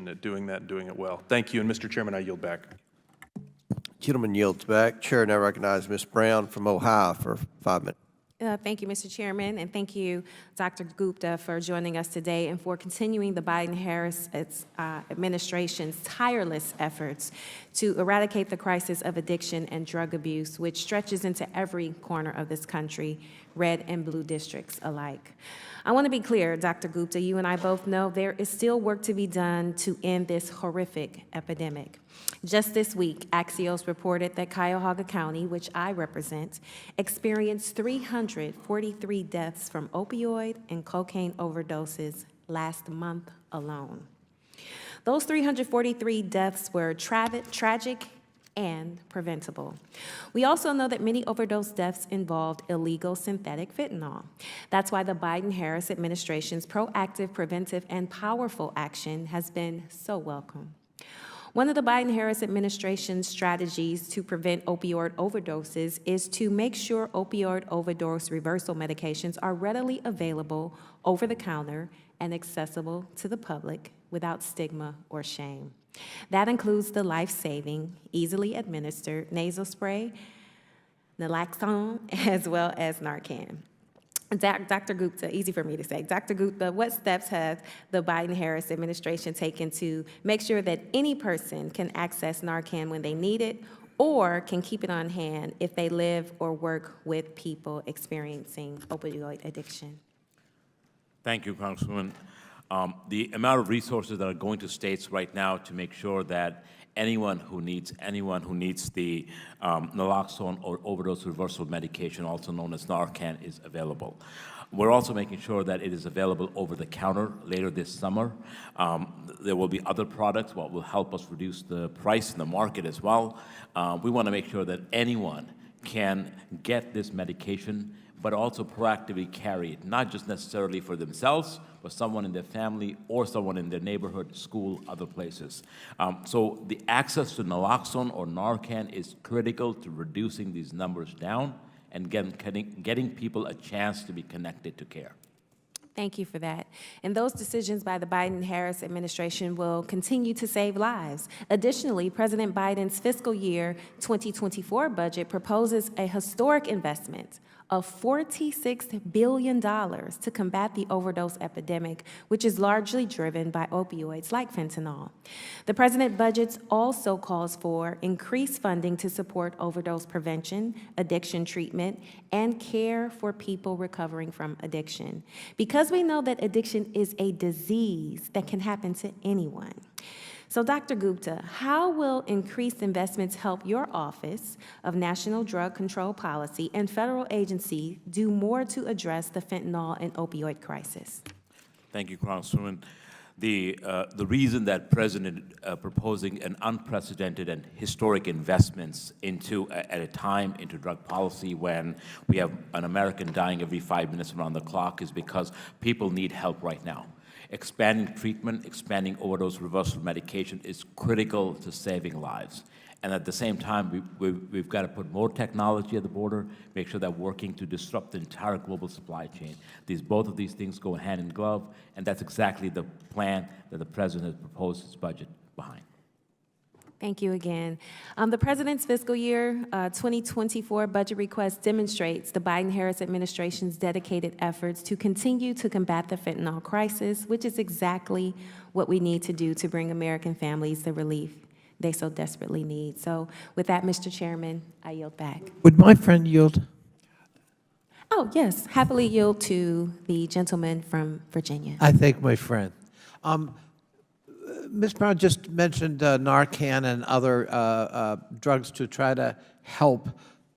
at doing that and doing it well. Thank you, and Mr. Chairman, I yield back. Gentleman yields back. Chair now recognizes Ms. Brown from Ohio for 5 minutes. Thank you, Mr. Chairman, and thank you, Dr. Gupta, for joining us today and for continuing the Biden-Harris administration's tireless efforts to eradicate the crisis of addiction and drug abuse, which stretches into every corner of this country, red and blue districts alike. I want to be clear, Dr. Gupta, you and I both know there is still work to be done to end this horrific epidemic. Just this week, Axios reported that Cuyahoga County, which I represent, experienced 343 deaths from opioid and cocaine overdoses last month alone. Those 343 deaths were tragic and preventable. We also know that many overdose deaths involved illegal synthetic fentanyl. That's why the Biden-Harris administration's proactive, preventive, and powerful action has been so welcome. One of the Biden-Harris administration's strategies to prevent opioid overdoses is to make sure opioid overdose reversal medications are readily available over the counter and accessible to the public without stigma or shame. That includes the life-saving, easily administered nasal spray, naloxone, as well as Narcan. Dr. Gupta, easy for me to say. Dr. Gupta, what steps has the Biden-Harris administration taken to make sure that any person can access Narcan when they need it or can keep it on hand if they live or work with people experiencing opioid addiction? Thank you, Congresswoman. The amount of resources that are going to states right now to make sure that anyone who needs the naloxone or overdose reversal medication, also known as Narcan, is available. We're also making sure that it is available over the counter later this summer. There will be other products what will help us reduce the price in the market as well. We want to make sure that anyone can get this medication, but also proactively carry it, not just necessarily for themselves, but someone in their family or someone in their neighborhood, school, other places. So the access to naloxone or Narcan is critical to reducing these numbers down and getting people a chance to be connected to care. Thank you for that. And those decisions by the Biden-Harris administration will continue to save lives. Additionally, President Biden's fiscal year 2024 budget proposes a historic investment of $46 billion to combat the overdose epidemic, which is largely driven by opioids like fentanyl. The president's budget also calls for increased funding to support overdose prevention, addiction treatment, and care for people recovering from addiction. Because we know that addiction is a disease that can happen to anyone. So, Dr. Gupta, how will increased investments help your Office of National Drug Control Policy and federal agencies do more to address the fentanyl and opioid crisis? Thank you, Congresswoman. The reason that President proposing an unprecedented and historic investments at a time into drug policy when we have an American dying every 5 minutes around the clock is because people need help right now. Expanding treatment, expanding overdose reversal medication is critical to saving lives. And at the same time, we've got to put more technology at the border, make sure that working to disrupt the entire global supply chain. Both of these things go hand in glove, and that's exactly the plan that the President has proposed his budget behind. Thank you again. The President's fiscal year 2024 budget request demonstrates the Biden-Harris administration's dedicated efforts to continue to combat the fentanyl crisis, which is exactly what we need to do to bring American families the relief they so desperately need. So with that, Mr. Chairman, I yield back. Would my friend yield? Oh, yes, happily yield to the gentleman from Virginia. I thank my friend. Ms. Brown just mentioned Narcan and other drugs to try to help